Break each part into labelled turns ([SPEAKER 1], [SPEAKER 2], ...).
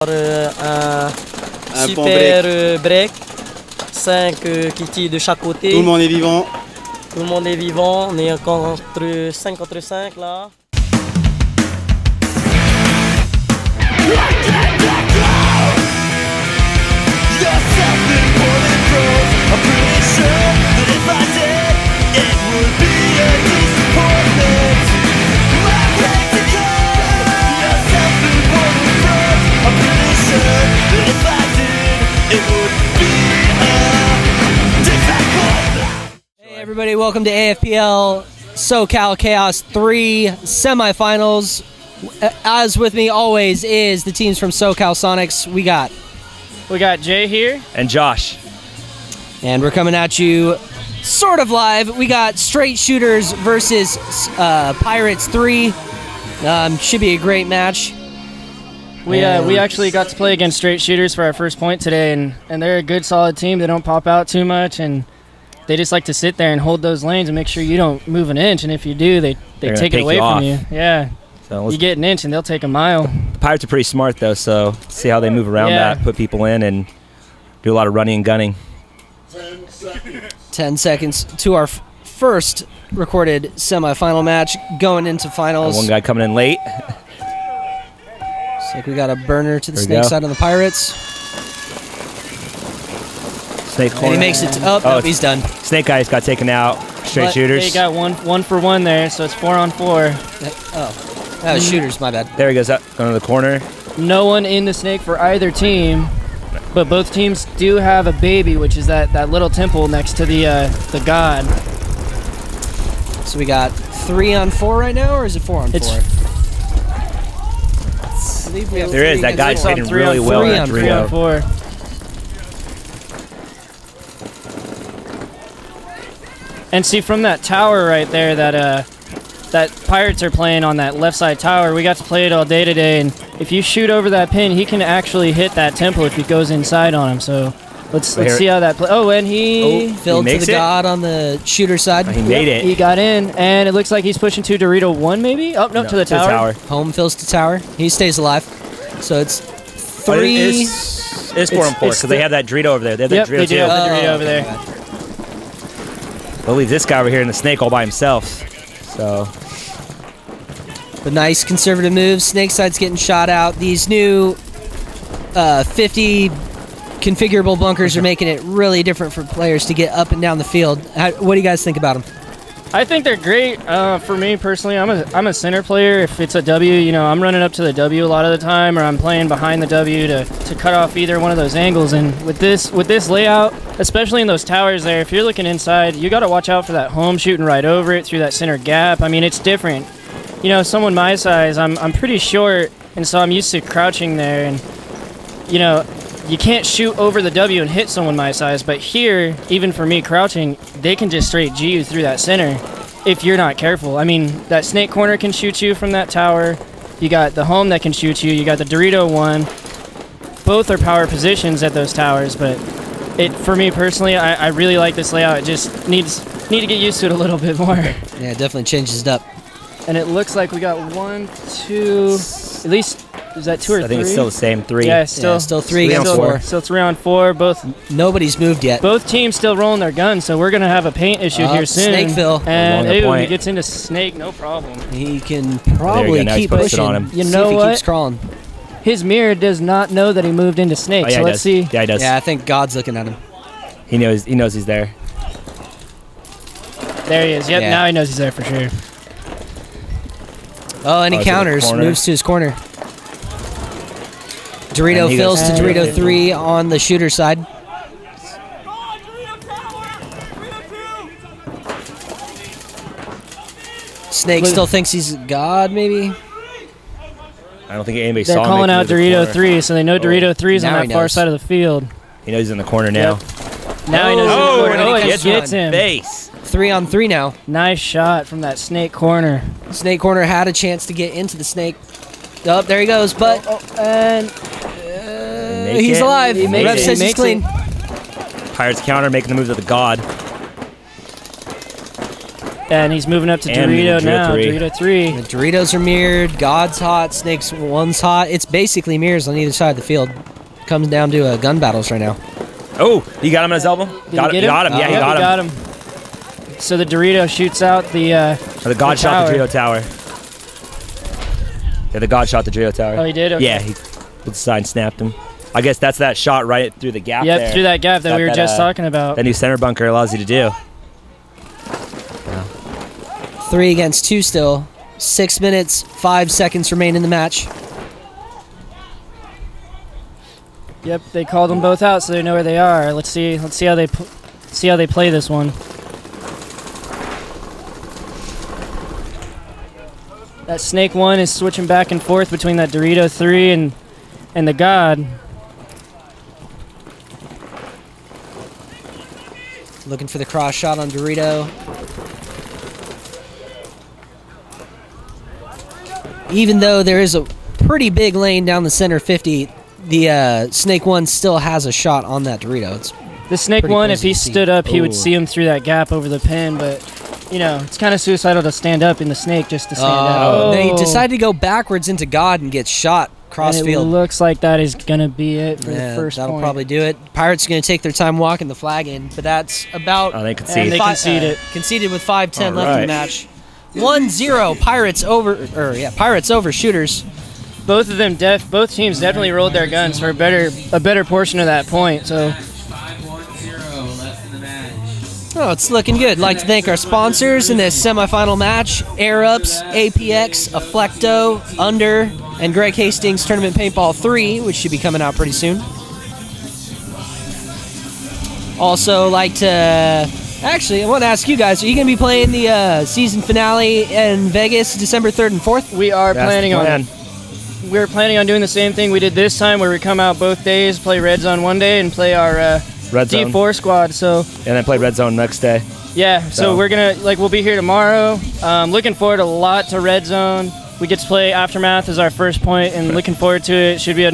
[SPEAKER 1] Un super break, 5 kitty de chaque côté.
[SPEAKER 2] Tout le monde est vivant.
[SPEAKER 1] Tout le monde est vivant, on est contre 5 contre 5 là.
[SPEAKER 3] Hey everybody, welcome to AFPL SOCAL Chaos 3 semifinals. As with me always is the teams from SOCAL Sonics. We got
[SPEAKER 4] Jay here.
[SPEAKER 5] And Josh.
[SPEAKER 3] And we're coming at you sort of live. We got Straight Shooters versus Pirates 3. Should be a great match.
[SPEAKER 4] We actually got to play against Straight Shooters for our first point today, and they're a good solid team. They don't pop out too much, and they just like to sit there and hold those lanes and make sure you don't move an inch, and if you do, they take it away from you. Yeah. So you get an inch and they'll take a mile.
[SPEAKER 5] The Pirates are pretty smart though, so see how they move around that, put people in, and do a lot of running and gunning.
[SPEAKER 3] 10 seconds to our first recorded semifinal match going into finals.
[SPEAKER 5] One guy coming in late.
[SPEAKER 3] Looks like we got a burner to the snake side on the Pirates.
[SPEAKER 5] Snake corner.
[SPEAKER 3] And he makes it. No, he's done.
[SPEAKER 5] Snake guys got taken out. Straight Shooters.
[SPEAKER 4] They got one for one there, so it's 4 on 4.
[SPEAKER 3] Shooters, my bad.
[SPEAKER 5] There he goes up, going to the corner.
[SPEAKER 4] No one in the snake for either team, but both teams do have a baby, which is that little temple next to the god.
[SPEAKER 3] So we got 3 on 4 right now, or is it 4 on 4?
[SPEAKER 5] There is. That guy's hitting really well at
[SPEAKER 4] 3 on 4. And see, from that tower right there that Pirates are playing on that left side tower, we got to play it all day today, and if you shoot over that pin, he can actually hit that temple if he goes inside on him. So let's see how that plays. Oh, and he
[SPEAKER 3] filled to the god on the shooter side.
[SPEAKER 5] He made it.
[SPEAKER 4] He got in, and it looks like he's pushing to Dorito 1 maybe? Oh, no, to the tower.
[SPEAKER 3] Home fills to tower. He stays alive. So it's 3.
[SPEAKER 5] It's 4 on 4, because they have that Dorito over there. They have that Dorito
[SPEAKER 4] they do have the Dorito over there.
[SPEAKER 5] They'll leave this guy over here in the snake all by himself. So,
[SPEAKER 3] but nice conservative moves. Snake side's getting shot out. These new 50 configurable bunkers are making it really different for players to get up and down the field. What do you guys think about them?
[SPEAKER 4] I think they're great. For me personally, I'm a center player. If it's a W, you know, I'm running up to the W a lot of the time, or I'm playing behind the W to cut off either one of those angles. And with this layout, especially in those towers there, if you're looking inside, you got to watch out for that home shooting right over it through that center gap. I mean, it's different. You know, someone my size, I'm pretty short, and so I'm used to crouching there, and you know, you can't shoot over the W and hit someone my size, but here, even for me crouching, they can just straight G you through that center if you're not careful. I mean, that snake corner can shoot you from that tower. You got the home that can shoot you. You got the Dorito 1. Both are power positions at those towers, but for me personally, I really like this layout. It just need to get used to it a little bit more.
[SPEAKER 3] Yeah, it definitely changes it up.
[SPEAKER 4] And it looks like we got 1, 2, at least. Is that 2 or 3?
[SPEAKER 5] I think it's still the same 3.
[SPEAKER 4] Yeah, still
[SPEAKER 3] 3 against 4.
[SPEAKER 4] Still 3 on 4.
[SPEAKER 3] Nobody's moved yet.
[SPEAKER 4] Both teams still rolling their guns, so we're gonna have a paint issue here soon.
[SPEAKER 3] Snake fill.
[SPEAKER 4] And he gets into snake, no problem.
[SPEAKER 3] He can probably keep pushing.
[SPEAKER 5] On him.
[SPEAKER 4] You know what?
[SPEAKER 3] He keeps crawling.
[SPEAKER 4] His mirror does not know that he moved into snake.
[SPEAKER 5] Oh, yeah,
[SPEAKER 4] so let's see.
[SPEAKER 5] Yeah, he does.
[SPEAKER 3] Yeah, I think God's looking at him.
[SPEAKER 5] He knows he's there.
[SPEAKER 4] There he is. Yep, now he knows he's there for sure.
[SPEAKER 3] Oh, and he counters, moves to his corner. Dorito fills to Dorito 3 on the shooter side. Snake still thinks he's God, maybe?
[SPEAKER 5] I don't think anybody saw him.
[SPEAKER 4] They're calling out Dorito 3, so they know Dorito 3's on that far side of the field.
[SPEAKER 5] He knows he's in the corner now.
[SPEAKER 4] Now he knows he's in the corner.
[SPEAKER 5] And he
[SPEAKER 4] gets him.
[SPEAKER 5] Base.
[SPEAKER 3] 3 on 3 now.
[SPEAKER 4] Nice shot from that snake corner.
[SPEAKER 3] Snake corner had a chance to get into the snake. Oh, there he goes, but
[SPEAKER 4] and
[SPEAKER 3] he's alive. Rev says he's clean.
[SPEAKER 5] Pirates counter, making the move to the god.
[SPEAKER 4] And he's moving up to
[SPEAKER 5] And
[SPEAKER 4] Dorito now.
[SPEAKER 5] three.
[SPEAKER 4] Dorito 3.
[SPEAKER 3] The Doritos are mirrored. God's hot. Snake's 1's hot. It's basically mirrors on either side of the field. Comes down to gun battles right now.
[SPEAKER 5] Oh, you got him on his elbow?
[SPEAKER 4] Did
[SPEAKER 5] Got
[SPEAKER 4] he
[SPEAKER 5] him.
[SPEAKER 4] get him?
[SPEAKER 5] Got him. Yeah,
[SPEAKER 4] Yep,
[SPEAKER 5] he got him.
[SPEAKER 4] So the Dorito shoots out the
[SPEAKER 5] The God shot the
[SPEAKER 4] tower.
[SPEAKER 5] Dorito tower. Yeah, the God shot the Dorito tower.
[SPEAKER 4] Oh, he did? Okay.
[SPEAKER 5] Yeah, he with the side snapped him. I guess that's that shot right through the gap
[SPEAKER 4] Yep,
[SPEAKER 5] there.
[SPEAKER 4] through that gap that we were just talking about.
[SPEAKER 5] That new center bunker allows you to do.
[SPEAKER 3] 3 against 2 still. 6 minutes, 5 seconds remain in the match.
[SPEAKER 4] Yep, they called them both out, so they know where they are. Let's see how they play this one. That Snake 1 is switching back and forth between that Dorito 3 and the God.
[SPEAKER 3] Looking for the cross shot on Dorito. Even though there is a pretty big lane down the center 50, the Snake 1 still has a shot on that Dorito. It's
[SPEAKER 4] The Snake
[SPEAKER 3] pretty
[SPEAKER 4] 1, if
[SPEAKER 3] crazy
[SPEAKER 4] he
[SPEAKER 3] to see.
[SPEAKER 4] stood up, he would
[SPEAKER 5] Ooh.
[SPEAKER 4] see him through that gap over the pin, but, you know, it's kind of suicidal to stand up in the Snake just to stand out.
[SPEAKER 3] Then he decided to go backwards into God and get shot cross
[SPEAKER 4] And it
[SPEAKER 3] field.
[SPEAKER 4] looks like that is going to be it for
[SPEAKER 3] Yeah,
[SPEAKER 4] the first
[SPEAKER 3] that'll
[SPEAKER 4] point.
[SPEAKER 3] probably do it. Pirates are going to take their time walking the flag in, but that's about
[SPEAKER 5] Oh, they can
[SPEAKER 4] And
[SPEAKER 5] see.
[SPEAKER 4] they concede it.
[SPEAKER 3] conceded with 5:10
[SPEAKER 5] All
[SPEAKER 3] left in the
[SPEAKER 5] right.
[SPEAKER 3] match. 1-0 Pirates over Shooters.
[SPEAKER 4] Both of them, both teams definitely rolled their guns for a better portion of that point. So
[SPEAKER 2] 5-1-0 left in the match.
[SPEAKER 3] Oh, it's looking good. Like to thank our sponsors in this semifinal match: Air Ups, APX, Afflecto, Under, and Greg Hastings Tournament Paintball 3, which should be coming out pretty soon. Also, like to actually, I want to ask you guys: are you going to be playing the season finale in Vegas, December 3rd and 4th?
[SPEAKER 4] we are
[SPEAKER 5] That's
[SPEAKER 4] planning
[SPEAKER 5] the
[SPEAKER 4] on
[SPEAKER 5] plan.
[SPEAKER 4] we're planning on doing the same thing we did this time, where we come out both days, play Red Zone one day, and play our
[SPEAKER 5] Red Zone.
[SPEAKER 4] D4 squad. So
[SPEAKER 5] And then played Red Zone next day.
[SPEAKER 4] yeah, so
[SPEAKER 5] So-
[SPEAKER 4] we're gonna we'll be here tomorrow. Looking forward a lot to Red Zone. We get to play Aftermath as our first point, and looking forward to it. Should be a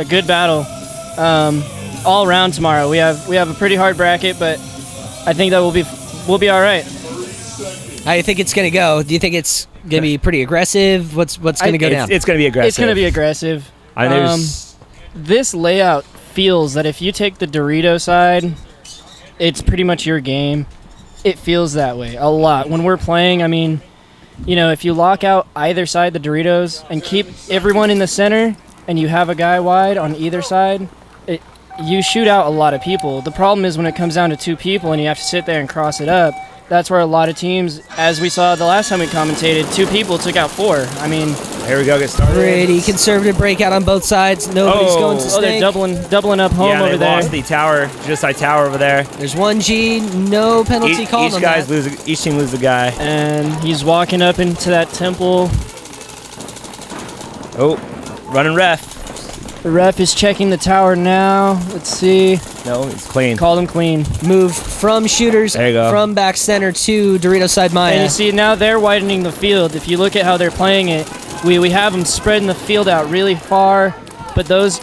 [SPEAKER 4] good battle all around tomorrow. We have a pretty hard bracket, but I think that we'll be all right.
[SPEAKER 3] How do you think it's going to go? Do you think it's going to be pretty aggressive? What's going to go down?
[SPEAKER 5] It's going to be aggressive.
[SPEAKER 4] It's gonna be aggressive.
[SPEAKER 5] I know there's-
[SPEAKER 4] This layout feels that if you take the Dorito side, it's pretty much your game. It feels that way a lot. When we're playing, I mean, you know, if you lock out either side the Doritos and keep everyone in the center and you have a guy wide on either side, you shoot out a lot of people. The problem is when it comes down to 2 people and you have to sit there and cross it up, that's where a lot of teams, as we saw the last time we commentated, 2 people took out 4. I mean,
[SPEAKER 5] Here we go. Get started.
[SPEAKER 3] Pretty conservative breakout on both sides. Nobody's going to
[SPEAKER 4] oh, they're
[SPEAKER 3] Snake.
[SPEAKER 4] doubling up home
[SPEAKER 5] Yeah,
[SPEAKER 4] over
[SPEAKER 5] they
[SPEAKER 4] there.
[SPEAKER 5] lost the tower, just side tower over there.
[SPEAKER 3] There's 1G, no penalty called
[SPEAKER 5] Each
[SPEAKER 3] on
[SPEAKER 5] guy's
[SPEAKER 3] that.
[SPEAKER 5] each team loses a guy.
[SPEAKER 4] And he's walking up into that temple.
[SPEAKER 5] Oh, running ref.
[SPEAKER 4] The ref is checking the tower now. Let's see.
[SPEAKER 5] No, it's clean.
[SPEAKER 4] Called him clean.
[SPEAKER 3] Move from Shooters,
[SPEAKER 5] There you go.
[SPEAKER 3] from back center to Dorito side Maya.
[SPEAKER 4] And you see now they're widening the field. If you look at how they're playing it, we have them spreading the field out really far, but those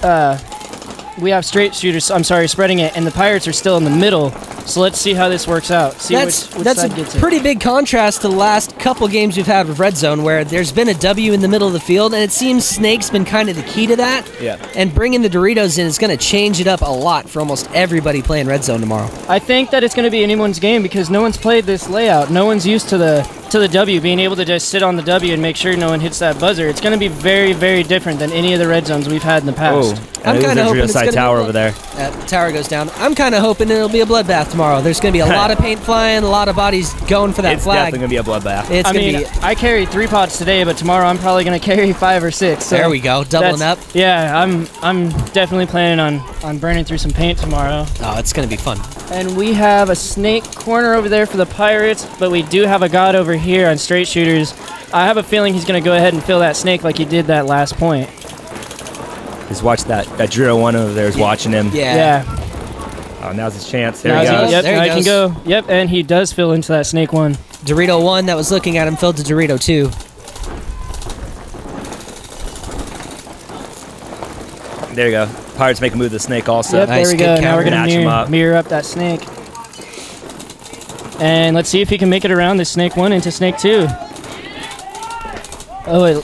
[SPEAKER 4] we have straight shooters. I'm sorry, spreading it, and the Pirates are still in the middle. So let's see how this works out. See
[SPEAKER 3] That's
[SPEAKER 4] which side
[SPEAKER 3] a
[SPEAKER 4] gets it.
[SPEAKER 3] pretty big contrast to the last couple games we've had with Red Zone, where there's been a W in the middle of the field, and it seems Snake's been kind of the key to that.
[SPEAKER 5] Yeah.
[SPEAKER 3] And bringing the Doritos in is going to change it up a lot for almost everybody playing Red Zone tomorrow.
[SPEAKER 4] I think that it's going to be anyone's game because no one's played this layout. No one's used to the W, being able to just sit on the W and make sure no one hits that buzzer. It's going to be very, very different than any of the Red Zones we've had in the past.
[SPEAKER 5] Oh,
[SPEAKER 3] I'm
[SPEAKER 5] and
[SPEAKER 3] kinda
[SPEAKER 5] there's
[SPEAKER 3] hoping
[SPEAKER 5] a
[SPEAKER 3] it's
[SPEAKER 5] side
[SPEAKER 3] gonna be
[SPEAKER 5] tower
[SPEAKER 3] a
[SPEAKER 5] over there.
[SPEAKER 3] The tower goes down. I'm kind of hoping it'll be a bloodbath tomorrow. There's going to be a lot of paint flying, a lot of bodies going for that
[SPEAKER 5] It's
[SPEAKER 3] flag.
[SPEAKER 5] definitely gonna be a bloodbath.
[SPEAKER 3] It's
[SPEAKER 4] I
[SPEAKER 3] going to
[SPEAKER 4] mean,
[SPEAKER 3] be.
[SPEAKER 4] I carried 3 pots today, but tomorrow I'm probably going to carry 5 or 6. So
[SPEAKER 3] There we go, doubling up.
[SPEAKER 4] Yeah, I'm definitely planning on burning through some paint tomorrow.
[SPEAKER 3] Oh, it's going to be fun.
[SPEAKER 4] And we have a snake corner over there for the Pirates, but we do have a god over here on straight shooters. I have a feeling he's going to go ahead and fill that snake like he did that last point.
[SPEAKER 5] Just watch that Drio one over there is watching him.
[SPEAKER 3] Yeah.
[SPEAKER 5] Oh, now's his chance. There
[SPEAKER 4] Now
[SPEAKER 5] he
[SPEAKER 4] he-
[SPEAKER 5] goes.
[SPEAKER 4] Yep,
[SPEAKER 3] There he
[SPEAKER 4] now he can
[SPEAKER 3] goes.
[SPEAKER 4] go. Yep, and he does fill into that snake one.
[SPEAKER 3] Dorito 1 that was looking at him filled to Dorito 2.
[SPEAKER 5] There you go. Pirates make a move to the snake also.
[SPEAKER 4] Yep,
[SPEAKER 3] Nice,
[SPEAKER 4] there we
[SPEAKER 3] good
[SPEAKER 4] go. Now
[SPEAKER 3] counter.
[SPEAKER 4] we're going
[SPEAKER 5] Match him
[SPEAKER 4] to
[SPEAKER 5] up.
[SPEAKER 4] mirror up that snake. And let's see if he can make it around this Snake 1 into Snake 2. Oh, it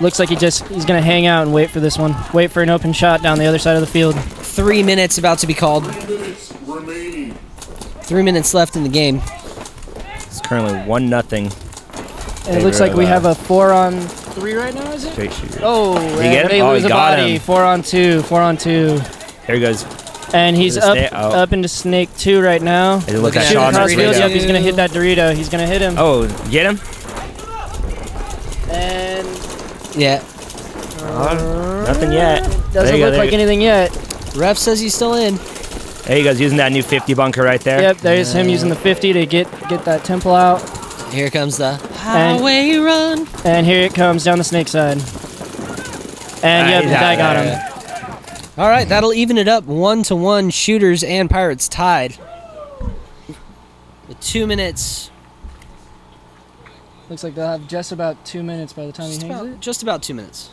[SPEAKER 4] looks like he's going to hang out and wait for this one. Wait for an open shot down the other side of the field.
[SPEAKER 3] 3 minutes about to be called. 3 minutes left in the game.
[SPEAKER 5] It's currently 1-0.
[SPEAKER 4] And it looks like we have a 4-on-3 right now, is it?
[SPEAKER 5] Straight shooter.
[SPEAKER 4] Oh,
[SPEAKER 5] Did he get him?
[SPEAKER 4] they
[SPEAKER 5] Oh,
[SPEAKER 4] lose
[SPEAKER 5] he
[SPEAKER 4] a
[SPEAKER 5] got
[SPEAKER 4] body.
[SPEAKER 5] him.
[SPEAKER 4] 4-on-2, 4-on-2.
[SPEAKER 5] Here he goes.
[SPEAKER 4] And he's up into Snake 2 right now.
[SPEAKER 5] Hey, look at
[SPEAKER 3] at
[SPEAKER 4] Shooting
[SPEAKER 5] Sean.
[SPEAKER 4] across field.
[SPEAKER 5] Right
[SPEAKER 4] Yep,
[SPEAKER 5] now.
[SPEAKER 4] he's going to hit that Dorito. He's going to hit him.
[SPEAKER 5] Oh, get him?
[SPEAKER 4] And
[SPEAKER 3] Yeah.
[SPEAKER 5] Nothing yet.
[SPEAKER 4] doesn't look like anything yet.
[SPEAKER 3] Ref says he's still in.
[SPEAKER 5] There he goes, using that new 50 bunker right there.
[SPEAKER 4] Yep, there's him using the 50 to get that temple out.
[SPEAKER 3] Here comes the highway run.
[SPEAKER 4] And here it comes down the Snake side. And yep,
[SPEAKER 5] he's
[SPEAKER 4] the guy
[SPEAKER 5] out
[SPEAKER 4] got
[SPEAKER 5] there.
[SPEAKER 4] him.
[SPEAKER 3] All right, that'll even it up 1-1. Shooters and Pirates tied. With 2 minutes.
[SPEAKER 4] Looks like they'll have just about 2 minutes by the time he hangs it.
[SPEAKER 3] Just about 2 minutes.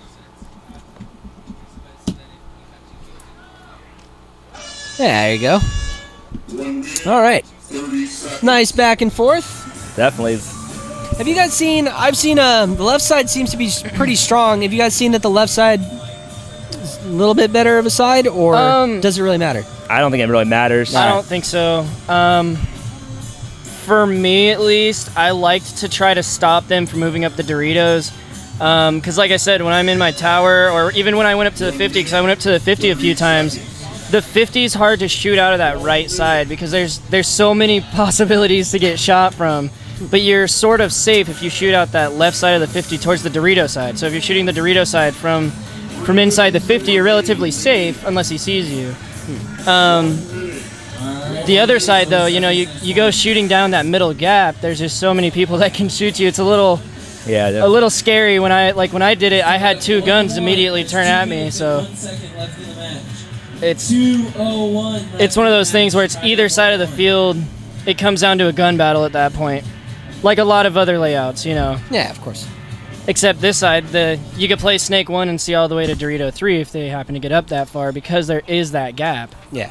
[SPEAKER 3] There you go. All right. Nice back and forth.
[SPEAKER 5] Definitely.
[SPEAKER 3] Have you guys seen? I've seen the left side seems to be pretty strong. Have you guys seen that the left side is a little bit better of a side, or does it really matter?
[SPEAKER 5] I don't think it really matters.
[SPEAKER 4] I don't think so. For me, at least, I liked to try to stop them from moving up the Doritos. Because like I said, when I'm in my tower, or even when I went up to the 50, because I went up to the 50 a few times, the 50 is hard to shoot out of that right side because there's so many possibilities to get shot from. But you're sort of safe if you shoot out that left side of the 50 towards the Dorito side. So if you're shooting the Dorito side from inside the 50, you're relatively safe unless he sees you. The other side, though, you go shooting down that middle gap. There's just so many people that can shoot you. It's a little scary. When I did it, I had 2 guns immediately turn at me. So it's one of those things where it's either side of the field. It comes down to a gun battle at that point, like a lot of other layouts,
[SPEAKER 3] Yeah, of course.
[SPEAKER 4] Except this side, you could play Snake 1 and see all the way to Dorito 3 if they happen to get up that far because there is that gap.
[SPEAKER 3] Yeah.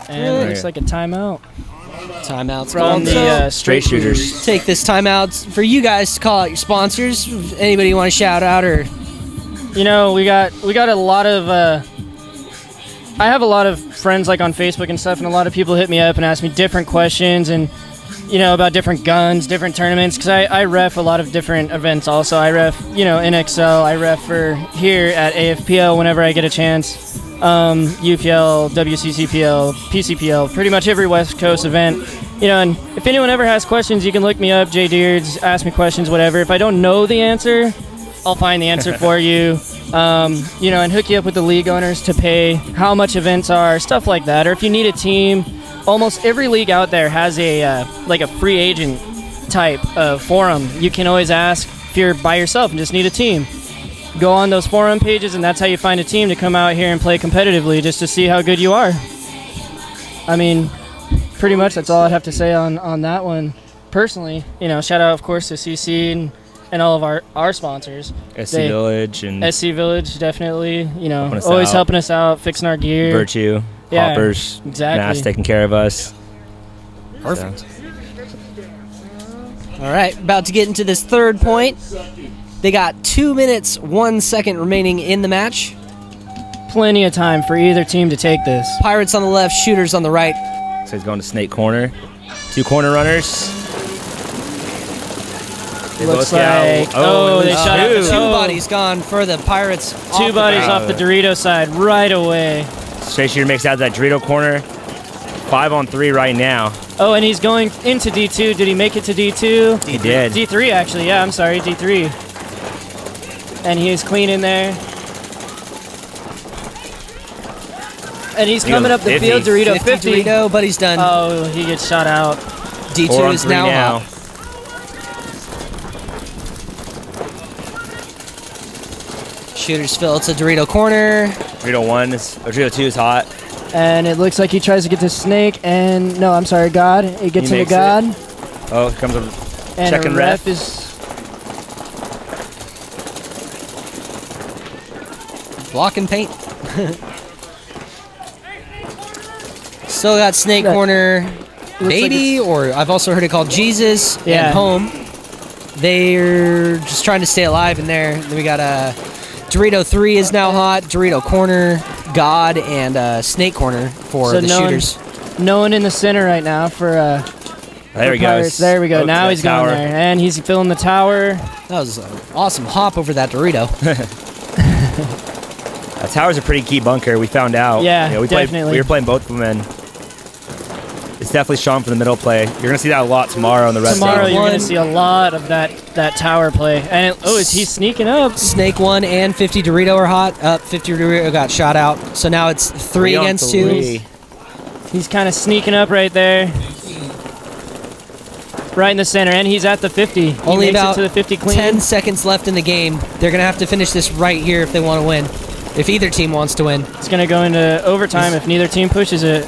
[SPEAKER 4] And it looks like a timeout
[SPEAKER 3] Timeouts
[SPEAKER 4] from
[SPEAKER 3] called.
[SPEAKER 4] the
[SPEAKER 5] Straight shooters.
[SPEAKER 3] Take this timeout for you guys to call out your sponsors. Anybody you want to shout out or?
[SPEAKER 4] we got a lot of. I have a lot of friends like on Facebook and stuff, and a lot of people hit me up and ask me different questions and about different guns, different tournaments, because I ref a lot of different events also. I ref, NXL, I ref for here at AFPL whenever I get a chance, UPL, WCCPL, PCPL, pretty much every West Coast event. And if anyone ever has questions, you can look me up, Jay Deards, ask me questions, whatever. If I don't know the answer, I'll find the answer for you, and hook you up with the league owners to pay, how much events are, stuff like that. Or if you need a team, almost every league out there has a free agent type of forum. You can always ask if you're by yourself and just need a team. Go on those forum pages, and that's how you find a team to come out here and play competitively just to see how good you are. I mean, pretty much that's all I'd have to say on that one. Personally, shout out, of course, to CC and all of our sponsors.
[SPEAKER 5] SC Village and
[SPEAKER 4] SC Village, definitely.
[SPEAKER 5] Helping us
[SPEAKER 4] always
[SPEAKER 5] out.
[SPEAKER 4] helping us out, fixing our gear.
[SPEAKER 5] Virtue,
[SPEAKER 4] Yeah,
[SPEAKER 5] Hoppers,
[SPEAKER 4] exactly.
[SPEAKER 5] Mass taking care of us.
[SPEAKER 3] Perfect. All right, about to get into this third point. They got 2 minutes, 1 second remaining in the match.
[SPEAKER 4] Plenty of time for either team to take this.
[SPEAKER 3] Pirates on the left, shooters on the right.
[SPEAKER 5] So he's going to Snake corner. 2 corner runners. They
[SPEAKER 4] Looks
[SPEAKER 5] both get
[SPEAKER 4] like
[SPEAKER 5] out.
[SPEAKER 4] they shot out.
[SPEAKER 3] Two
[SPEAKER 4] Oh.
[SPEAKER 3] bodies gone for the Pirates.
[SPEAKER 4] Two bodies off the Dorito side right away.
[SPEAKER 5] Straight shooter makes out that Dorito corner. 5-on-3 right now.
[SPEAKER 4] Oh, and he's going into D2. Did he make it to D2?
[SPEAKER 5] He did.
[SPEAKER 4] D3, actually. Yeah, I'm sorry, D3. And he is clean in there. And he's coming up the
[SPEAKER 5] 50.
[SPEAKER 4] field, Dorito 50.
[SPEAKER 3] Dorito, but he's done.
[SPEAKER 4] Oh, he gets shot out.
[SPEAKER 3] D2 is
[SPEAKER 5] 4-on-3
[SPEAKER 3] now up. Shooters fill. It's a Dorito corner.
[SPEAKER 5] Dorito 2 is hot.
[SPEAKER 4] And it looks like he tries to get to Snake, and no, I'm sorry, God. He gets into
[SPEAKER 5] makes
[SPEAKER 4] God.
[SPEAKER 5] Oh, here comes a
[SPEAKER 4] And
[SPEAKER 5] second
[SPEAKER 4] a
[SPEAKER 5] ref.
[SPEAKER 4] is
[SPEAKER 3] Block and paint. Still got Snake
[SPEAKER 4] That-
[SPEAKER 3] Corner,
[SPEAKER 4] like
[SPEAKER 3] Baby, or I've also heard it called Jesus,
[SPEAKER 4] Yeah.
[SPEAKER 3] and Home. They're just trying to stay alive in there. Then we got Dorito 3 is now hot, Dorito Corner, God, and Snake Corner for
[SPEAKER 4] So
[SPEAKER 3] the
[SPEAKER 4] no one-
[SPEAKER 3] shooters.
[SPEAKER 4] No one in the center right now for
[SPEAKER 5] There he
[SPEAKER 4] Pirates.
[SPEAKER 5] goes.
[SPEAKER 4] There we go.
[SPEAKER 5] Oh,
[SPEAKER 4] Now
[SPEAKER 5] that
[SPEAKER 4] he's going
[SPEAKER 5] tower.
[SPEAKER 4] there. And he's filling the tower.
[SPEAKER 3] That was an awesome hop over that Dorito.
[SPEAKER 5] Tower's a pretty key bunker. We found out.
[SPEAKER 4] Yeah,
[SPEAKER 5] we
[SPEAKER 4] definitely.
[SPEAKER 5] We were playing both of them, and it's definitely Sean for the middle play. You're gonna see that a lot tomorrow in the rest.
[SPEAKER 4] Tomorrow
[SPEAKER 5] of
[SPEAKER 4] you're
[SPEAKER 3] One.
[SPEAKER 4] going to see a lot of that tower play. And is he sneaking up?
[SPEAKER 3] Snake 1 and 50 Dorito are hot. 50 Dorito got shot out. So now it's 3
[SPEAKER 5] on
[SPEAKER 3] against 2.
[SPEAKER 5] 3.
[SPEAKER 4] He's kind of sneaking up right there. Right in the center, and he's at the 50. He
[SPEAKER 3] Only
[SPEAKER 4] makes
[SPEAKER 3] about
[SPEAKER 4] it to the 50 clean.
[SPEAKER 3] 10 seconds left in the game. They're going to have to finish this right here if they want to win. If either team wants to win.
[SPEAKER 4] It's going to go into overtime if neither team pushes it.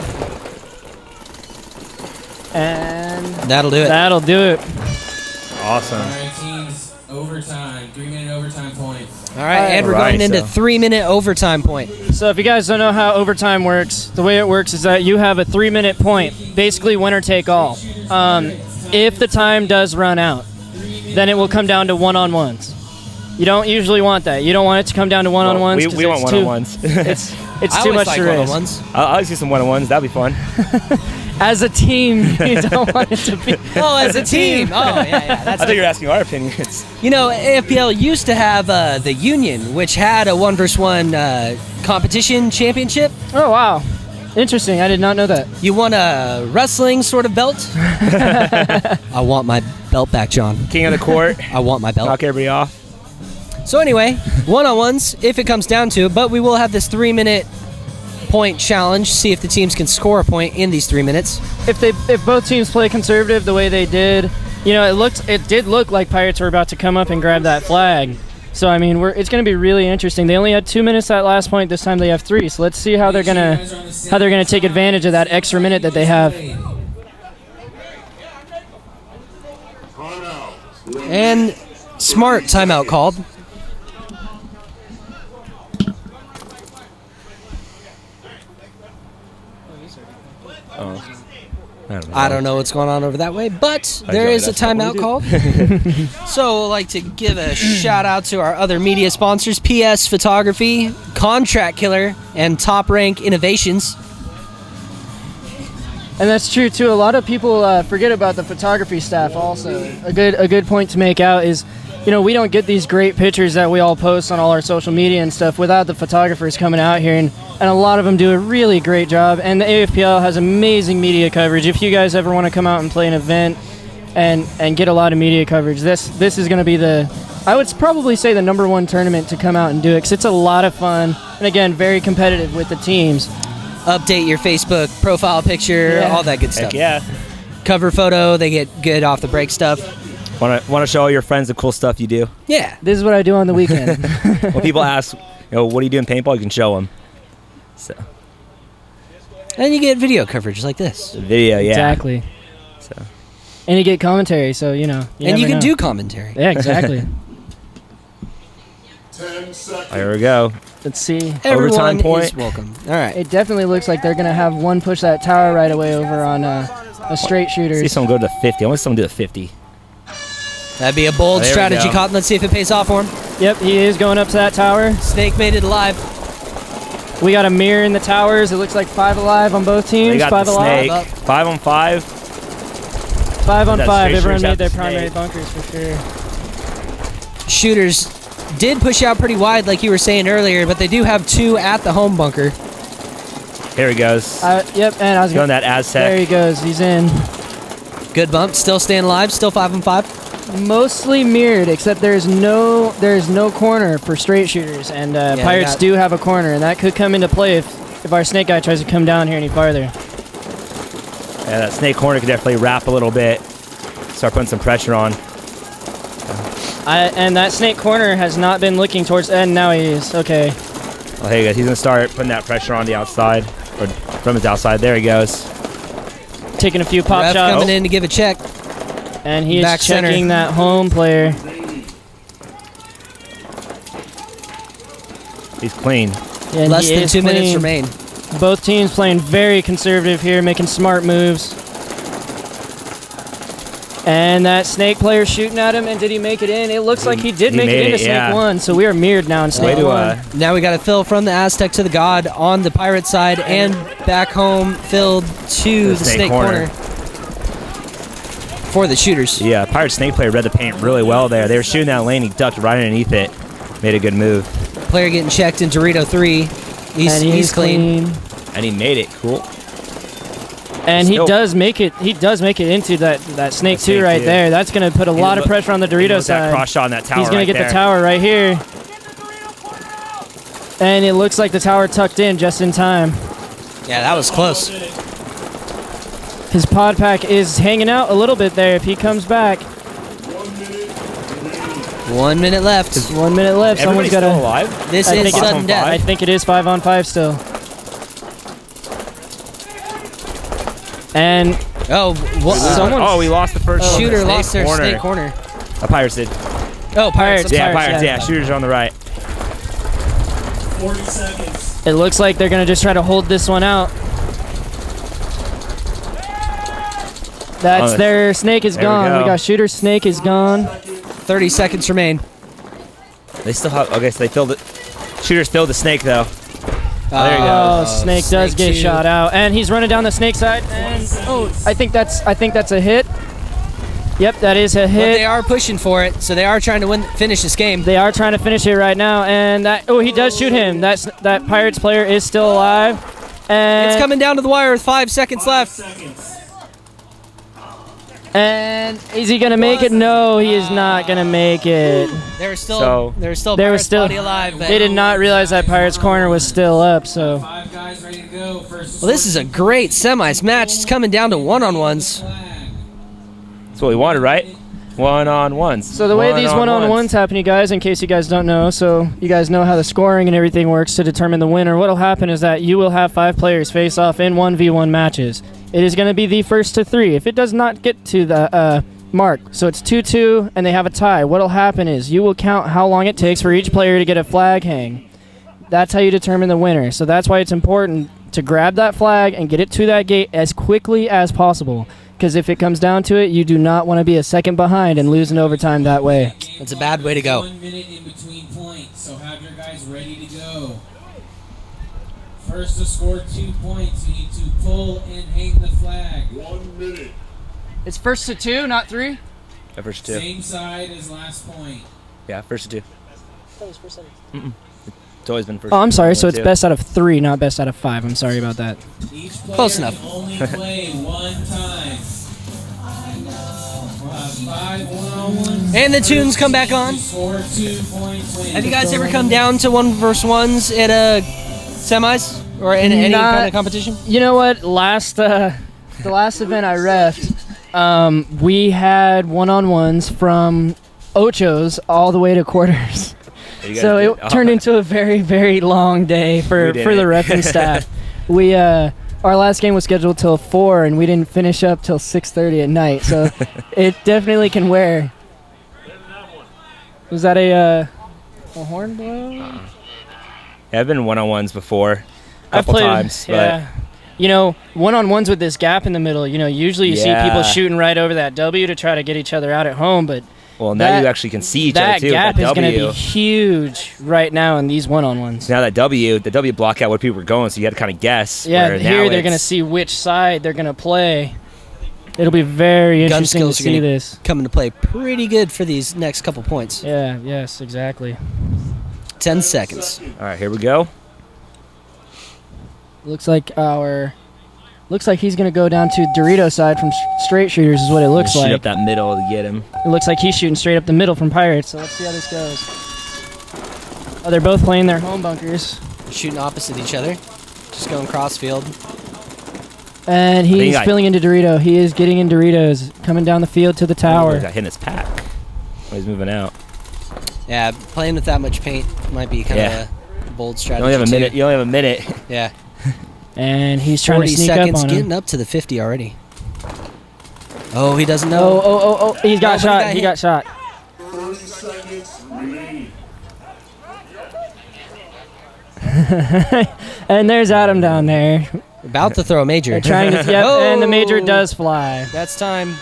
[SPEAKER 4] And
[SPEAKER 3] That'll do it.
[SPEAKER 4] that'll do it.
[SPEAKER 5] Awesome.
[SPEAKER 2] All right, teams, overtime. 3-minute overtime points.
[SPEAKER 3] All right, and we're
[SPEAKER 5] All right,
[SPEAKER 3] going into
[SPEAKER 5] so-
[SPEAKER 3] 3-minute overtime point.
[SPEAKER 4] So if you guys don't know how overtime works, the way it works is that you have a 3-minute point, basically winner take all. If the time does run out, then it will come down to one-on-ones. You don't usually want that. You don't want it to come down to one-on-ones.
[SPEAKER 5] We want one-on-ones.
[SPEAKER 4] It's
[SPEAKER 3] I
[SPEAKER 4] too
[SPEAKER 3] always
[SPEAKER 4] much
[SPEAKER 3] like
[SPEAKER 4] to raise.
[SPEAKER 3] one-on-ones.
[SPEAKER 5] I'll see some one-on-ones. That'd be fun.
[SPEAKER 4] As a team, you don't want it to be.
[SPEAKER 3] Oh, as a team. Oh, yeah.
[SPEAKER 5] I
[SPEAKER 3] That's
[SPEAKER 5] thought you were asking our opinions.
[SPEAKER 3] You know, AFPL used to have the Union, which had a 1-versus-1 competition championship.
[SPEAKER 4] Oh wow, interesting. I did not know that.
[SPEAKER 3] You won a wrestling sort of belt. I want my belt back, John.
[SPEAKER 5] King of the court.
[SPEAKER 3] I want my belt.
[SPEAKER 5] Knock everybody off.
[SPEAKER 3] So anyway, one-on-ones, if it comes down to it, but we will have this 3-minute point challenge, see if the teams can score a point in these 3 minutes.
[SPEAKER 4] If both teams play conservative the way they did, it did look like Pirates were about to come up and grab that flag. So I mean, it's going to be really interesting. They only had 2 minutes at last point. This time they have 3. So let's see how they're gonna take advantage of that extra minute that they have.
[SPEAKER 3] And smart timeout called. I don't know what's going on over that way, but there is a timeout called. So I'd like to give a shout out to our other media sponsors, PS Photography, Contract Killer, and Top Rank Innovations.
[SPEAKER 4] And that's true too. A lot of people forget about the photography staff. Also, a good point to make out is, we don't get these great pictures that we all post on all our social media and stuff without the photographers coming out here, and a lot of them do a really great job. And the AFPL has amazing media coverage. If you guys ever want to come out and play an event and get a lot of media coverage, this is going to be I would probably say the #1 tournament to come out and do it, because it's a lot of fun, and again, very competitive with the teams.
[SPEAKER 3] Update your Facebook profile picture,
[SPEAKER 4] Yeah.
[SPEAKER 3] all that good stuff.
[SPEAKER 5] Heck yeah.
[SPEAKER 3] Cover photo, they get good off the break stuff.
[SPEAKER 5] Want to show all your friends the cool stuff you do?
[SPEAKER 3] Yeah.
[SPEAKER 4] This is what I do on the weekend.
[SPEAKER 5] When people ask, what do you do in paintball? You can show them. So
[SPEAKER 3] And you get video coverage like this.
[SPEAKER 5] the video, yeah.
[SPEAKER 4] Exactly.
[SPEAKER 5] So
[SPEAKER 4] And you get commentary, so you
[SPEAKER 3] And you
[SPEAKER 4] never
[SPEAKER 3] can
[SPEAKER 4] know.
[SPEAKER 3] do commentary.
[SPEAKER 4] Yeah, exactly.
[SPEAKER 5] there we go.
[SPEAKER 4] Let's see.
[SPEAKER 3] Everyone
[SPEAKER 5] Overtime point.
[SPEAKER 3] is welcome. All right.
[SPEAKER 4] It definitely looks like they're gonna have one push that tower right away over on a straight shooter.
[SPEAKER 5] See someone go to 50. I want someone to do the 50.
[SPEAKER 3] That'd be a bold
[SPEAKER 5] There we
[SPEAKER 3] strategy,
[SPEAKER 5] go.
[SPEAKER 3] Cotton. Let's see if it pays off for him.
[SPEAKER 4] Yep, he is going up to that tower.
[SPEAKER 3] Snake made it alive.
[SPEAKER 4] We got a mirror in the towers. It looks like 5 alive on both teams.
[SPEAKER 5] They got
[SPEAKER 4] 5
[SPEAKER 5] the
[SPEAKER 4] alive.
[SPEAKER 5] snake. 5 on 5.
[SPEAKER 4] 5 on
[SPEAKER 5] That
[SPEAKER 4] 5.
[SPEAKER 5] straight
[SPEAKER 4] Everyone
[SPEAKER 5] shooters
[SPEAKER 4] made
[SPEAKER 5] have
[SPEAKER 4] their
[SPEAKER 5] to
[SPEAKER 4] primary
[SPEAKER 5] stay.
[SPEAKER 4] bunkers for sure.
[SPEAKER 3] Shooters did push out pretty wide, like you were saying earlier, but they do have 2 at the home bunker.
[SPEAKER 5] Here he goes.
[SPEAKER 4] Yep, and I was
[SPEAKER 5] Going
[SPEAKER 4] going.
[SPEAKER 5] that Aztec.
[SPEAKER 4] There he goes. He's in.
[SPEAKER 3] Good bump. Still staying alive. Still 5 on 5.
[SPEAKER 4] Mostly mirrored, except there's no corner for straight shooters, and
[SPEAKER 3] they
[SPEAKER 4] Pirates
[SPEAKER 3] got-
[SPEAKER 4] do have a corner, and that could come into play if our snake guy tries to come down here any farther.
[SPEAKER 5] Yeah, that snake corner could definitely wrap a little bit. Start putting some pressure on.
[SPEAKER 4] And that snake corner has not been looking towards. And now he is. Okay.
[SPEAKER 5] Well, hey guys, he's gonna start putting that pressure on the outside, or from his outside. There he goes.
[SPEAKER 4] Taking a few pop
[SPEAKER 3] Ref
[SPEAKER 4] shots.
[SPEAKER 3] coming in to give a check.
[SPEAKER 4] And he is
[SPEAKER 3] Back center.
[SPEAKER 4] checking that home player.
[SPEAKER 5] He's clean.
[SPEAKER 4] And
[SPEAKER 3] Less
[SPEAKER 4] he
[SPEAKER 3] than
[SPEAKER 4] is
[SPEAKER 3] 2 minutes
[SPEAKER 4] clean.
[SPEAKER 3] remain.
[SPEAKER 4] Both teams playing very conservative here, making smart moves. And that Snake player shooting at him, and did he make it in? It looks like he did make it into Snake 1, so we are mirrored now in Snake 1.
[SPEAKER 3] Now we got a fill from the Aztec to the God on the Pirate side, and back home filled to the Snake corner for the shooters.
[SPEAKER 5] Yeah, Pirate Snake player read the paint really well there. They were shooting that lane, he ducked right underneath it. Made a good move.
[SPEAKER 3] Player getting checked in Dorito 3. He's clean.
[SPEAKER 5] And he made it. Cool.
[SPEAKER 4] And he does make it. He does make it into that Snake 2 right there. That's going to put a lot of pressure on the Dorito side.
[SPEAKER 5] That cross shot on that tower.
[SPEAKER 4] He's going to get the tower right here. And it looks like the tower tucked in just in time.
[SPEAKER 3] Yeah, that was close.
[SPEAKER 4] His pod pack is hanging out a little bit there if he comes back.
[SPEAKER 3] 1 minute left.
[SPEAKER 4] 1 minute left. Someone's got
[SPEAKER 5] still alive.
[SPEAKER 3] This is sudden death.
[SPEAKER 4] I think it is 5-on-5 still. And
[SPEAKER 5] we lost the first
[SPEAKER 3] shooter lost their Snake corner.
[SPEAKER 5] Pirates did.
[SPEAKER 3] Oh, Pirates.
[SPEAKER 5] Pirates. Yeah, shooters are on the right.
[SPEAKER 2] 40 seconds.
[SPEAKER 4] It looks like they're going to just try to hold this one out. That's their Snake is gone. We got shooter Snake is gone.
[SPEAKER 3] 30 seconds remain.
[SPEAKER 5] They still have. Okay, so they filled it. Shooters filled the Snake though. There you go.
[SPEAKER 4] Oh, Snake does get shot out, and he's running down the Snake side. And I think that's a hit. Yep, that is a hit.
[SPEAKER 3] But they are pushing for it, so they are trying to finish this game.
[SPEAKER 4] They are trying to finish it right now, and he does shoot him. That Pirates player is still alive, and
[SPEAKER 3] it's coming down to the wire with 5 seconds left.
[SPEAKER 4] And is he gonna make it? No, he is not gonna make it.
[SPEAKER 3] They were still body alive.
[SPEAKER 4] They did not realize that Pirates corner was still up. So.
[SPEAKER 2] 5 guys ready to go. First
[SPEAKER 3] Well, this is a great semis match. It's coming down to one-on-ones.
[SPEAKER 5] That's what we wanted, right? One-on-ones.
[SPEAKER 4] So the way these one-on-ones happen, you guys, in case you guys don't know, so you guys know how the scoring and everything works to determine the winner. What'll happen is that you will have 5 players face off in 1v1 matches. It is going to be the first to 3. If it does not get to the mark, so it's 2-2 and they have a tie, what'll happen is you will count how long it takes for each player to get a flag hang. That's how you determine the winner. So that's why it's important to grab that flag and get it to that gate as quickly as possible. Because if it comes down to it, you do not want to be a second behind and lose in overtime that way.
[SPEAKER 3] That's a bad way to go.
[SPEAKER 2] 1 minute in between points, so have your guys ready to go. First to score 2 points, you need to pull and hang the flag.
[SPEAKER 6] 1 minute.
[SPEAKER 4] It's first to 2, not 3?
[SPEAKER 5] Yeah, first to 2.
[SPEAKER 2] Same side as last point.
[SPEAKER 5] Yeah, first to 2. It's always been first.
[SPEAKER 4] Oh, I'm sorry. So it's best out of 3, not best out of 5. I'm sorry about that.
[SPEAKER 2] Each player
[SPEAKER 3] Close enough.
[SPEAKER 2] can only play 1 time. We'll have 5 one-on-ones.
[SPEAKER 3] And the tunes come back on.
[SPEAKER 2] Score 2 points, win.
[SPEAKER 3] Have you guys ever come down to 1v1s at semis or in any kind of competition?
[SPEAKER 4] You know what? The last event I refed, we had one-on-ones from ochos all the way to quarters. So it turned into a very, very long day for the reffing staff. We our last game was scheduled till 4, and we didn't finish up till 6:30 at night. So it definitely can wear. Was that a horn blow?
[SPEAKER 5] Yeah, I've been one-on-ones before, a couple times.
[SPEAKER 4] Yeah. You know, one-on-ones with this gap in the middle. You know, usually you see people shooting right over that W to try to get each other out at home, but.
[SPEAKER 5] Well, now you actually can see each other too.
[SPEAKER 4] That gap is going to be huge right now in these one-on-ones.
[SPEAKER 5] Now that the W block out where people were going, so you had to kind of guess.
[SPEAKER 4] Yeah, here they're going to see which side they're going to play. It'll be very interesting to see this.
[SPEAKER 3] Come into play pretty good for these next couple points.
[SPEAKER 4] Yeah, yes, exactly.
[SPEAKER 3] 10 seconds.
[SPEAKER 5] All right, here we go.
[SPEAKER 4] Looks like he's going to go down to Dorito side from straight shooters is what it looks like.
[SPEAKER 5] Shoot up that middle to get him.
[SPEAKER 4] It looks like he's shooting straight up the middle from Pirates, so let's see how this goes. Oh, they're both playing their home bunkers.
[SPEAKER 3] Shooting opposite each other. Just going cross field.
[SPEAKER 4] And he's filling into Dorito. He is getting in Doritos, coming down the field to the tower.
[SPEAKER 5] He's got hit in his pack. Oh, he's moving out.
[SPEAKER 3] Yeah, playing with that much paint might be kind of a bold strategy.
[SPEAKER 5] You only have a minute.
[SPEAKER 3] Yeah.
[SPEAKER 4] And he's trying to sneak up on him.
[SPEAKER 3] 40 seconds, getting up to the 50 already. Oh, he doesn't know.
[SPEAKER 4] Oh, he got shot. He got shot.
[SPEAKER 6] 30 seconds remaining.
[SPEAKER 4] And there's Adam down there.
[SPEAKER 3] About to throw a major.
[SPEAKER 4] Trying to, yep, and the major does fly.
[SPEAKER 3] That's time.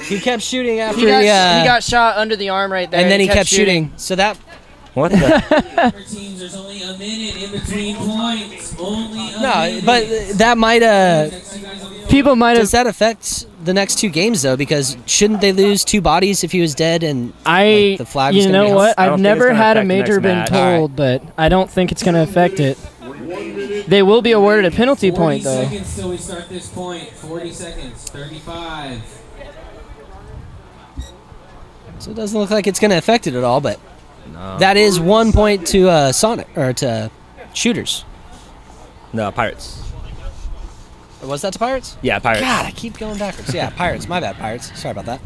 [SPEAKER 3] He kept shooting after
[SPEAKER 4] He got shot under the arm right there.
[SPEAKER 3] and then he kept shooting. So that
[SPEAKER 5] What the?
[SPEAKER 2] For teams, there's only a minute in between points. Only a
[SPEAKER 3] no,
[SPEAKER 2] minute.
[SPEAKER 3] but that might
[SPEAKER 4] People might have.
[SPEAKER 3] does that affect the next 2 games though? Because shouldn't they lose 2 bodies if he was dead and the flag was
[SPEAKER 4] You
[SPEAKER 3] gonna
[SPEAKER 4] know
[SPEAKER 3] be
[SPEAKER 4] what?
[SPEAKER 5] I don't
[SPEAKER 4] I've
[SPEAKER 5] think
[SPEAKER 4] never
[SPEAKER 5] it's gonna
[SPEAKER 4] had a
[SPEAKER 5] affect the
[SPEAKER 4] major
[SPEAKER 5] next
[SPEAKER 4] been
[SPEAKER 5] match.
[SPEAKER 4] told, but I don't think it's going to affect it. They will be awarded a penalty
[SPEAKER 2] 40
[SPEAKER 4] point, though.
[SPEAKER 2] seconds till we start this point. 40 seconds. 35.
[SPEAKER 3] So it doesn't look like it's going to affect it at all, but that is 1 point to Sonic or to Shooters.
[SPEAKER 5] No, Pirates.
[SPEAKER 3] Or was that to Pirates?
[SPEAKER 5] Yeah, Pirates.
[SPEAKER 3] God, I keep going backwards. Yeah, Pirates. My bad, Pirates. Sorry about that.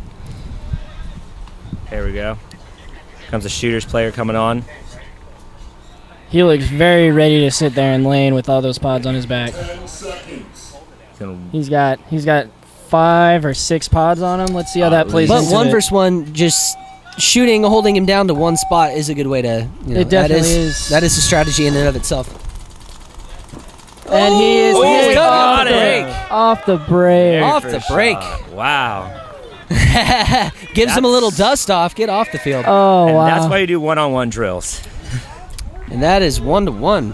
[SPEAKER 5] There we go. Comes a Shooters player coming on.
[SPEAKER 4] He looks very ready to sit there in lane with all those pods on his back. He's got 5 or 6 pods on him. Let's see how that plays
[SPEAKER 3] But
[SPEAKER 4] into
[SPEAKER 3] 1
[SPEAKER 4] it.
[SPEAKER 3] versus 1, just shooting, holding him down to one spot is a good way to.
[SPEAKER 4] It definitely is.
[SPEAKER 3] That is a strategy in and of itself.
[SPEAKER 4] And he is
[SPEAKER 3] Oh,
[SPEAKER 4] hit
[SPEAKER 3] he got
[SPEAKER 4] off the
[SPEAKER 3] it.
[SPEAKER 4] break. Off the break.
[SPEAKER 3] Off the break.
[SPEAKER 5] Wow.
[SPEAKER 3] Gives him a little dust off. Get off the field.
[SPEAKER 4] Oh,
[SPEAKER 5] And
[SPEAKER 4] wow.
[SPEAKER 5] that's why you do one-on-one drills.
[SPEAKER 3] And that is 1-1.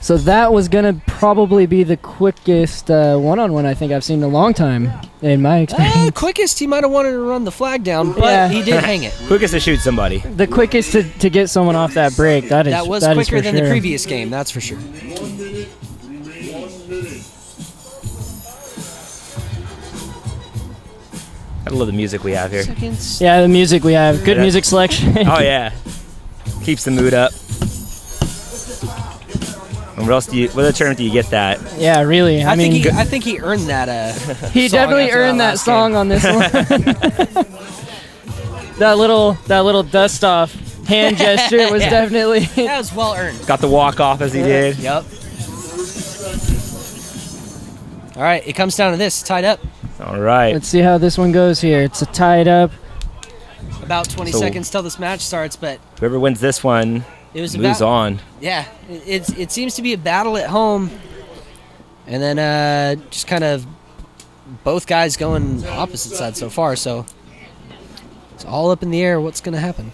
[SPEAKER 4] So that was going to probably be the quickest one-on-one I think I've seen in a long time, in my experience.
[SPEAKER 3] Quickest, he might have wanted to run the flag down, but
[SPEAKER 4] Yeah.
[SPEAKER 3] he did hang it.
[SPEAKER 5] Quickest to shoot somebody.
[SPEAKER 4] The quickest to get someone off that break. That is
[SPEAKER 3] quicker
[SPEAKER 4] for
[SPEAKER 3] than the
[SPEAKER 4] sure.
[SPEAKER 3] previous game, that's for sure.
[SPEAKER 5] I love the music we have here.
[SPEAKER 3] Seconds.
[SPEAKER 4] Yeah, the music we have. Good
[SPEAKER 5] Yeah.
[SPEAKER 4] music selection.
[SPEAKER 5] Oh yeah, keeps the mood up. And what other tournament do you get that?
[SPEAKER 4] Yeah, really. I mean,
[SPEAKER 3] I think he earned that.
[SPEAKER 4] he
[SPEAKER 3] song
[SPEAKER 4] definitely
[SPEAKER 3] after
[SPEAKER 4] earned that
[SPEAKER 3] last
[SPEAKER 4] song
[SPEAKER 3] game.
[SPEAKER 4] on this one. that little dust off hand gesture was
[SPEAKER 3] Yeah.
[SPEAKER 4] definitely.
[SPEAKER 3] That was well earned.
[SPEAKER 5] Got the walk off as he did.
[SPEAKER 3] Yep. All right, it comes down to this, tied up.
[SPEAKER 5] All right.
[SPEAKER 4] Let's see how this one goes here. It's a tied up.
[SPEAKER 3] About 20
[SPEAKER 5] So-
[SPEAKER 3] seconds till this match starts, but
[SPEAKER 5] Whoever wins this one
[SPEAKER 3] it was
[SPEAKER 5] moves
[SPEAKER 3] about,
[SPEAKER 5] on.
[SPEAKER 3] Yeah, it seems to be a battle at home, and then just kind of both guys going opposite sides so far. So it's all up in the air. What's going to happen?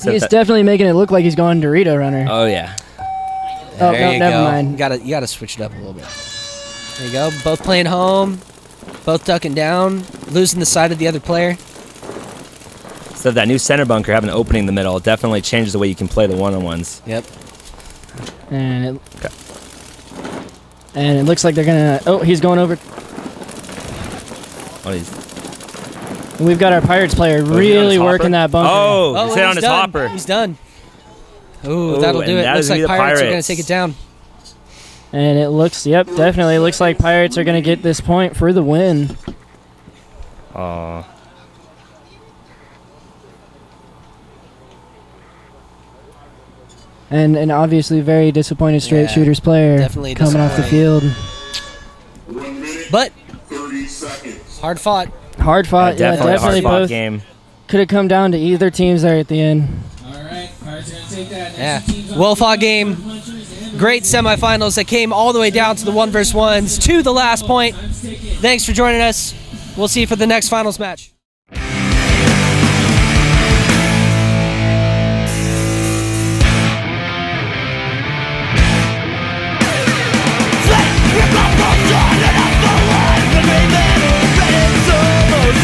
[SPEAKER 4] He's definitely making it look like he's going Dorito runner.
[SPEAKER 5] Oh yeah.
[SPEAKER 4] Oh,
[SPEAKER 3] There
[SPEAKER 4] no,
[SPEAKER 3] you
[SPEAKER 4] never
[SPEAKER 3] go.
[SPEAKER 4] mind.
[SPEAKER 3] You gotta switch it up a little bit. There you go. Both playing home, both ducking down, losing the side of the other player.
[SPEAKER 5] So that new center bunker having an opening in the middle definitely changes the way you can play the one-on-ones.
[SPEAKER 3] Yep.
[SPEAKER 4] And it looks like they're gonna. Oh, he's going over.
[SPEAKER 5] Oh, he's
[SPEAKER 4] We've got our Pirates player
[SPEAKER 5] he on
[SPEAKER 4] really
[SPEAKER 5] his
[SPEAKER 4] working
[SPEAKER 5] hopper?
[SPEAKER 4] that bunker.
[SPEAKER 5] Oh, he's
[SPEAKER 3] and
[SPEAKER 5] hit on his
[SPEAKER 3] done.
[SPEAKER 5] hopper.
[SPEAKER 3] He's done. Ooh,
[SPEAKER 5] Ooh,
[SPEAKER 3] that'll do
[SPEAKER 5] and
[SPEAKER 3] it.
[SPEAKER 5] that
[SPEAKER 3] Looks
[SPEAKER 5] is
[SPEAKER 3] like
[SPEAKER 5] the
[SPEAKER 3] Pirates are going
[SPEAKER 5] Pirates.
[SPEAKER 3] to take it down.
[SPEAKER 4] And it looks, yep, definitely looks like Pirates are going to get this point for the win.
[SPEAKER 5] Oh.
[SPEAKER 4] And obviously very disappointed straight
[SPEAKER 3] Yeah,
[SPEAKER 4] shooters player
[SPEAKER 3] definitely
[SPEAKER 4] coming off the
[SPEAKER 3] disappointing.
[SPEAKER 4] field.
[SPEAKER 3] But hard fought.
[SPEAKER 4] Hard fought, yeah,
[SPEAKER 5] Definitely a hard
[SPEAKER 4] definitely
[SPEAKER 5] fought
[SPEAKER 4] both.
[SPEAKER 5] game.
[SPEAKER 4] Could have come down to either teams there at the end.
[SPEAKER 2] All right, Pirates are going to take that.
[SPEAKER 3] Yeah.
[SPEAKER 2] Next team's on
[SPEAKER 3] Well
[SPEAKER 2] the
[SPEAKER 3] fought
[SPEAKER 2] field.
[SPEAKER 3] game.
[SPEAKER 2] Punchers and
[SPEAKER 3] Great semifinals that came all the way down to the 1 versus 1s to the last point. Thanks for joining us. We'll see you for the next finals match.
[SPEAKER 6] Rip off the dawn and off the line. The great man who ran so much